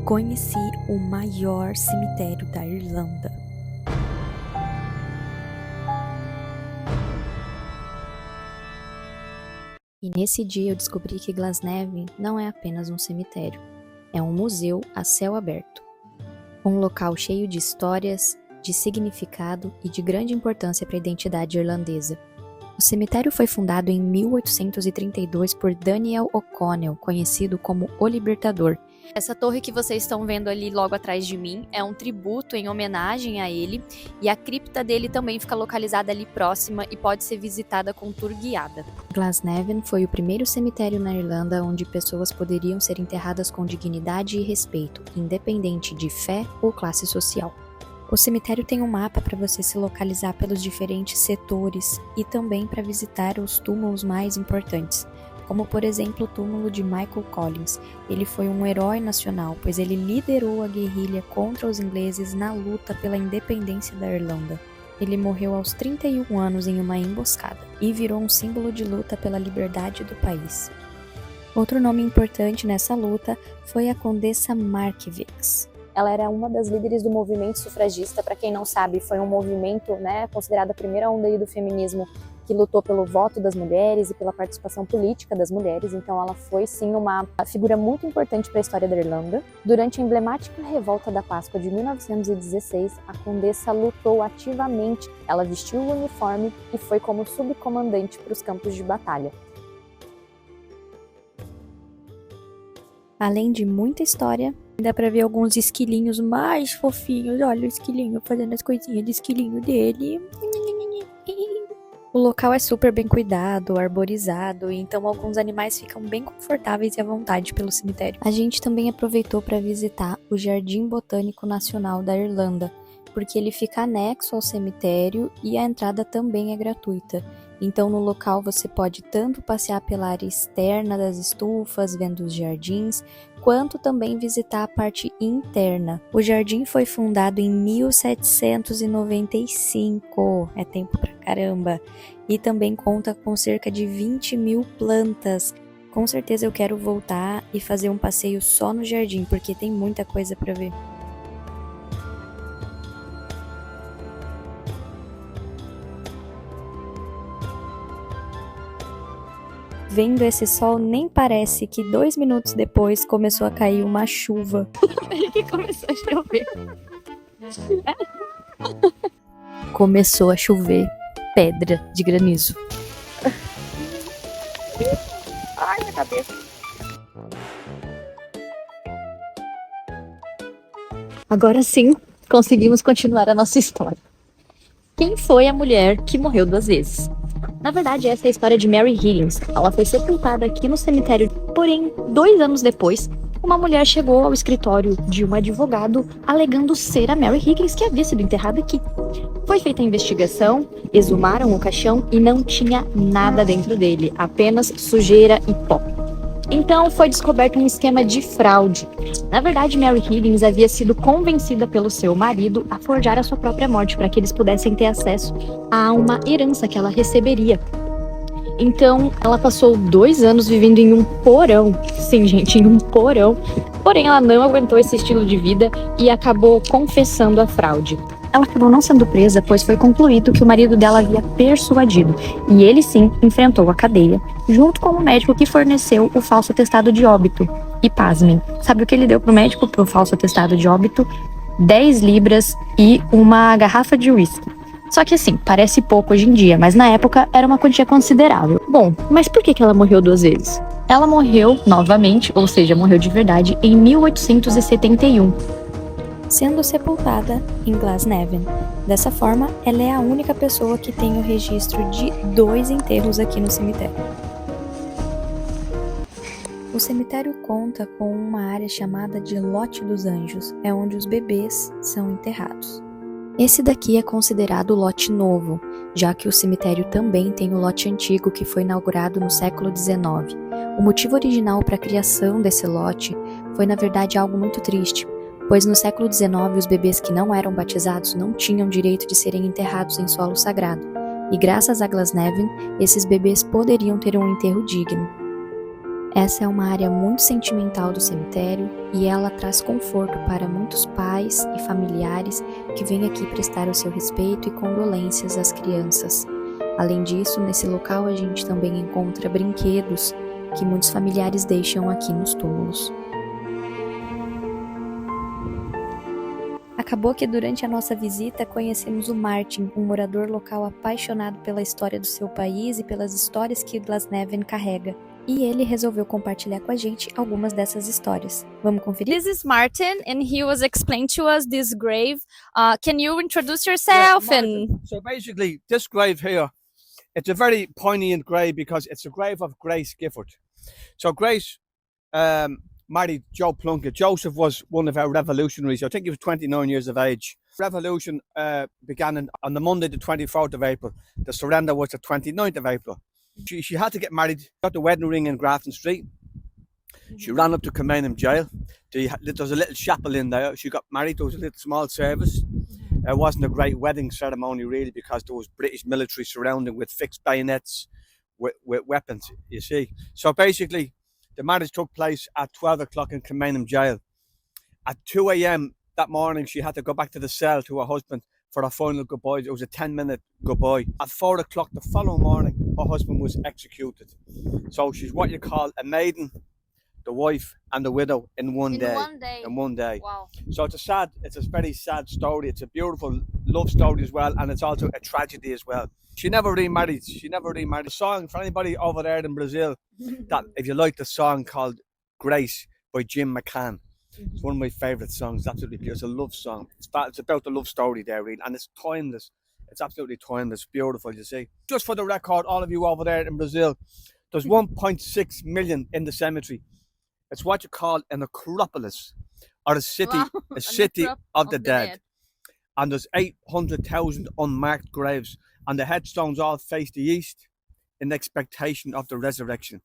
Conheci o maior cemitério da Irlanda. E nesse dia eu descobri que Glasnevin não é apenas um cemitério, é um museu a céu aberto. Um local cheio de histórias, de significado e de grande importância para a identidade irlandesa. O cemitério foi fundado em 1832 por Daniel O'Connell, conhecido como O Libertador. Essa torre que vocês estão vendo ali logo atrás de mim é um tributo em homenagem a ele, e a cripta dele também fica localizada ali próxima e pode ser visitada com tour guiada. Glasnevin foi o primeiro cemitério na Irlanda onde pessoas poderiam ser enterradas com dignidade e respeito, independente de fé ou classe social. O cemitério tem um mapa para você se localizar pelos diferentes setores e também para visitar os túmulos mais importantes, como por exemplo o túmulo de Michael Collins. Ele foi um herói nacional, pois ele liderou a guerrilha contra os ingleses na luta pela independência da Irlanda. Ele morreu aos 31 anos em uma emboscada e virou um símbolo de luta pela liberdade do país. Outro nome importante nessa luta foi a Condessa Markievicz. Ela era uma das líderes do movimento sufragista. Para quem não sabe, foi um movimento, considerado a primeira onda aí do feminismo, que lutou pelo voto das mulheres e pela participação política das mulheres. Então ela foi sim uma figura muito importante para a história da Irlanda. Durante a emblemática Revolta da Páscoa de 1916, a Condessa lutou ativamente. Ela vestiu o uniforme e foi como subcomandante para os campos de batalha. Além de muita história, dá pra ver alguns esquilinhos mais fofinhos. Olha o esquilinho fazendo as coisinhas de esquilinho dele. O local é super bem cuidado, arborizado, e então alguns animais ficam bem confortáveis e à vontade pelo cemitério. A gente também aproveitou para visitar o Jardim Botânico Nacional da Irlanda, porque ele fica anexo ao cemitério e a entrada também é gratuita. Então no local você pode tanto passear pela área externa das estufas, vendo os jardins, quanto também visitar a parte interna. O jardim foi fundado em 1795, é tempo pra caramba, e também conta com cerca de 20.000 plantas. Com certeza eu quero voltar e fazer um passeio só no jardim, porque tem muita coisa pra ver. Vendo esse sol, nem parece que 2 minutos depois começou a cair uma chuva. Que começou a chover. Começou a chover pedra de granizo. Ai, minha cabeça. Agora sim, conseguimos continuar a nossa história. Quem foi a mulher que morreu 2 vezes? Na verdade, essa é a história de Mary Higgins. Ela foi sepultada aqui no cemitério, porém, 2 anos depois, uma mulher chegou ao escritório de um advogado alegando ser a Mary Higgins que havia sido enterrada aqui. Foi feita a investigação, exumaram o caixão e não tinha nada dentro dele, apenas sujeira e pó. Então foi descoberto um esquema de fraude. Na verdade, Mary Higgins havia sido convencida pelo seu marido a forjar a sua própria morte para que eles pudessem ter acesso a uma herança que ela receberia. Então, ela passou 2 anos vivendo em um porão. Sim, gente, em um porão. Porém, ela não aguentou esse estilo de vida e acabou confessando a fraude. Ela acabou não sendo presa, pois foi concluído que o marido dela havia persuadido, e ele sim enfrentou a cadeia, junto com o médico que forneceu o falso atestado de óbito. E pasmem, sabe o que ele deu pro médico pro falso atestado de óbito? 10 libras e uma garrafa de uísque. Só que assim, parece pouco hoje em dia, mas na época era uma quantia considerável. Bom, mas por que ela morreu 2 vezes? Ela morreu novamente, ou seja, morreu de verdade, em 1871. Sendo sepultada em Glasnevin. Dessa forma, ela é a única pessoa que tem o registro de 2 enterros aqui no cemitério. O cemitério conta com uma área chamada de Lote dos Anjos, é onde os bebês são enterrados. Esse daqui é considerado o lote novo, já que o cemitério também tem o lote antigo que foi inaugurado no século XIX. O motivo original para a criação desse lote foi na verdade algo muito triste, pois no século XIX os bebês que não eram batizados não tinham direito de serem enterrados em solo sagrado, e graças a Glasnevin, esses bebês poderiam ter um enterro digno. Essa é uma área muito sentimental do cemitério e ela traz conforto para muitos pais e familiares que vêm aqui prestar o seu respeito e condolências às crianças. Além disso, nesse local a gente também encontra brinquedos que muitos familiares deixam aqui nos túmulos. Acabou que durante a nossa visita conhecemos o Martin, um morador local apaixonado pela história do seu país e pelas histórias que Glasnevin carrega. E ele resolveu compartilhar com a gente algumas dessas histórias. Vamos conferir? This is Martin, and he was explaining to us this grave. Can you introduce yourself? So basically, this grave here, it's a very poignant grave because it's a grave of Grace Gifford. So Grace married Joe Plunkett. Joseph was one of our revolutionaries. I think he was 29 years of age. Revolution began on the Monday, the 24th of April. The surrender was the 29th of April. She had to get married, got the wedding ring in Grafton Street. She ran up to Conhecemos jail. There's a little chapel in there. She got married. There was a little small service. It wasn't a great wedding ceremony really because there was British military surrounding with fixed bayonets, with weapons, you see. So basically, the marriage took place at 12 o'clock in Conhecemos jail. At 2 a.m. that morning, she had to go back to the cell to her husband for a final goodbye. It was a 10-minute goodbye. At 4 o'clock the following morning, her husband was executed. So she's what you call a maiden, the wife, and the widow in one day. In one day. Wow. So it's a very sad story. It's a beautiful love story as well, and it's also a tragedy as well. She never remarried. The song, for anybody over there in Brazil, that if you like the song called Grace by Jim McCann, it's one of my favourite songs. Absolutely beautiful. It's a love song. It's about the love story there, really, and it's timeless. It's absolutely timeless. Beautiful, you see. Just for the record, all of you over there in Brazil, there's 1.6 million in the cemetery. It's what you call an acropolis, or a city, a city of the dead. And there's 800,000 unmarked graves, and the headstones all face the east in expectation of the resurrection.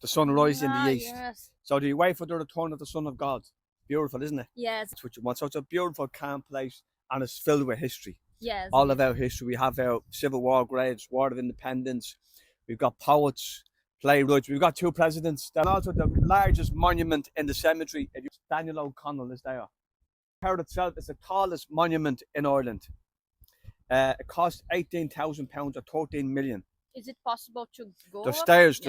The sun rises in the east. Yes. So do you wait for the return of the Son of God? Beautiful, isn't it? Yes. That's what you want. So it's a beautiful, calm place, and it's filled with history. Yes. All of our history. We have our Civil War graves, War of Independence. We've got poets, playwrights. We've got 2 presidents. And also the largest monument in the cemetery, Daniel O'Connell, is there. The tower itself is the tallest monument in Ireland. It cost £18,000 or 13 million. Is it possible to go? There's stairs,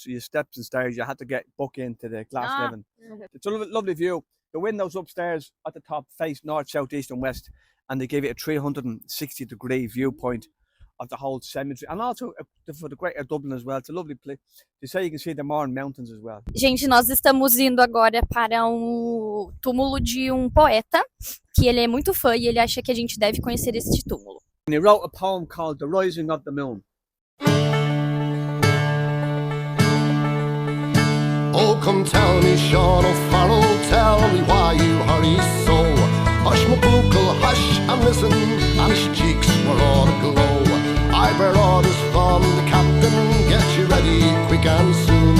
your steps and stairs. You had to book into the Glasnevin. Okay. It's a lovely view. The windows upstairs at the top face north, south, east and west, and they gave it a 360-degree viewpoint of the whole cemetery, and also for the greater Dublin as well. It's a lovely place. They say you can see the Moran Mountains as well. Gente, nós estamos indo agora para túmulo de poeta, que ele é muito fã e ele acha que a gente deve conhecer este túmulo. And he wrote a poem called The Rising of the Moon. Oh, come tell me, Sean O'Farrell, tell me why you hurry so. Hush, my buckle, hush, and listen, and his cheeks were all aglow. I bear orders from the captain, get you ready quick and soon.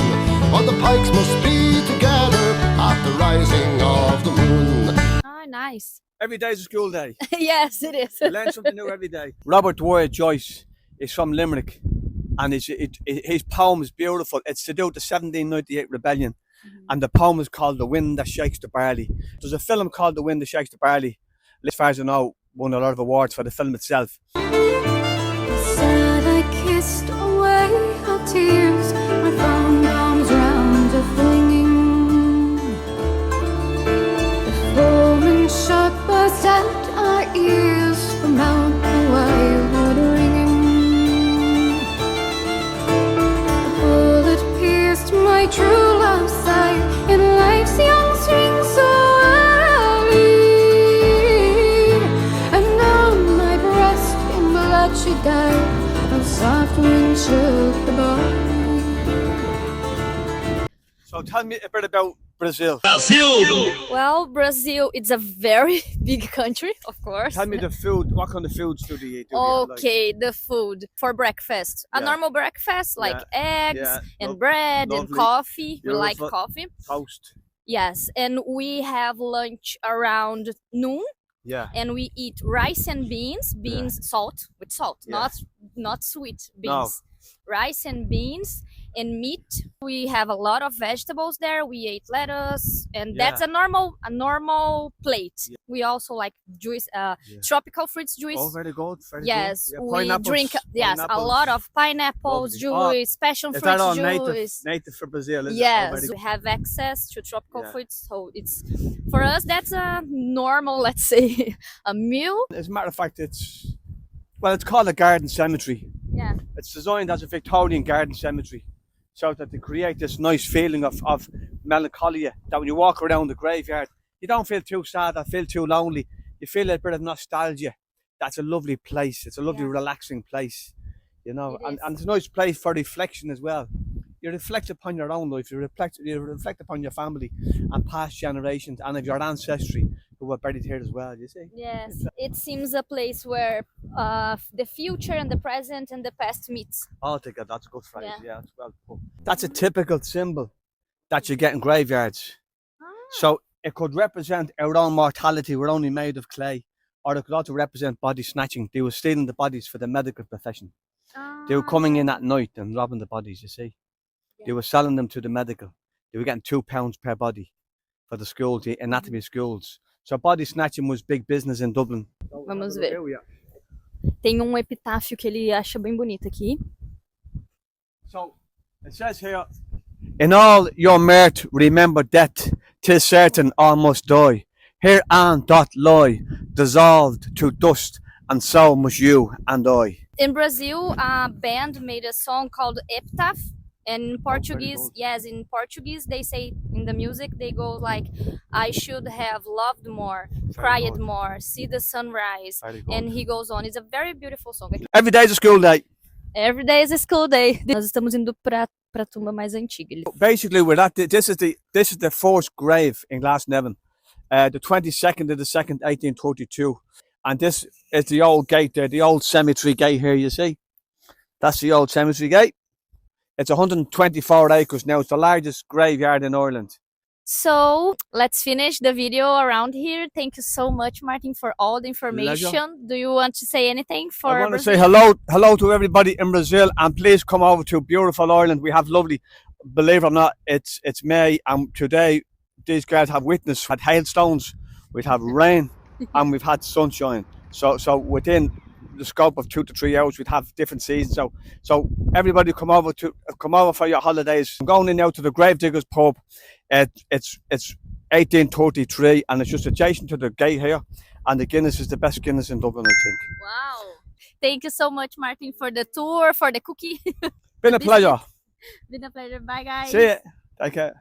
For the pikes must be together at the rising of the moon. Ah, nice. Every day's a school day. Yes, it is. You learn something new every day. Robert Dwyer Joyce is from Limerick, and his poem is beautiful. It's to do with the 1798 rebellion, and the poem is called The Wind That Shakes the Barley. There's a film called The Wind That Shakes the Barley. As far as I know, won a lot of awards for the film itself. Said I kissed away her tears, I found arms round her flinging. The foaming shot burst at our ears from out the wildwood ringing. The bullet pierced my true love's side in life's young string so early, and on my breast in blood she died. Soft wind shook the body. So tell me a bit about Brazil. Well, Brazil, it's a very big country, of course. Tell me the food. What kind of foods do they eat? Okay, the food for breakfast. A normal breakfast like eggs and bread and coffee. We like coffee. Toast. Yes, and we have lunch around noon. Yeah. And we eat rice and beans, salt with salt, not sweet beans. No. Rice and beans, and meat. We have a lot of vegetables there. We ate lettuce, and Yeah. that's a normal plate. We also like juice, tropical fruits juice. Oh, very good. Very Yes, good. Yeah, we pineapples, drink a pineapples. lot of pineapples Lovely. juice, passion Is that all fruit juice. native for Brazil? Is it? Oh, Yes, very we good. have access to tropical Yeah. fruits, so it's for us that's a normal, let's say, a meal. As a matter of fact, it's called a garden cemetery. Yeah. It's designed as a Victorian garden cemetery, so that they create this nice feeling of melancholia. That when you walk around the graveyard, you don't feel too sad or feel too lonely. You feel a bit of nostalgia. That's a lovely place. It's a lovely, relaxing place, you know, It and is. it's a nice place for reflection as well. You reflect upon your own life. You reflect upon your family and past generations, and of your ancestry who were buried here as well. You see. Yes, it seems a place where the future and the present and the past meets. Oh, that's a good phrase. Yeah. Yeah, it's well put. That's a typical symbol that you get in graveyards. So it could represent our own mortality. We're only made of clay, or it could also represent body snatching. They were stealing the bodies for the medical profession. They were coming in at night and robbing the bodies. You see, they were selling them to the medical. They were getting £2 per body for the schools, the anatomy schools. So body snatching was big business in Dublin. Vamos ver. Tem epitáfio que ele acha bem bonito aqui. So it says here, in all your mirth remember death, 'tis certain all must die. Here and doth lie, dissolved to dust, and so must you and I. In Brazil, a band made a song called Epitaph. And in Portuguese, good. yes, in Portuguese, they say in the music, they go like, I should have loved more, cried good. more, see the sunrise. Very good. And he goes on. It's a very beautiful song. Every day's a school day. Every day is a school day. Nós estamos indo pra tumba mais antiga. Basically, we're at this is the first grave in Glasnevin, the 22nd of the 2nd, 1832, and this is the old gate there, the old cemetery gate here. You see, that's the old cemetery gate. It's 124 acres now. It's the largest graveyard in Ireland. So let's finish the video around here. Thank you so much, Martin, for all the information. Pleasure. Do you want to say anything for I want to Brazil? say hello to everybody in Brazil, and please come over to beautiful Ireland. We have lovely, believe it or not, it's May, and today these guys have witnessed, had hailstones, we've had rain, and we've had sunshine. So within the scope of 2 to 3 hours, we'd have different seasons. So everybody come over for your holidays. I'm going in now to the Gravediggers pub. It's 1833, and it's just adjacent to the gate here. And the Guinness is the best Guinness in Dublin, I think. Wow. Thank you so much, Martin, for the tour, for the cookie. Been a pleasure. Been a pleasure. Bye, guys. See you. Take care.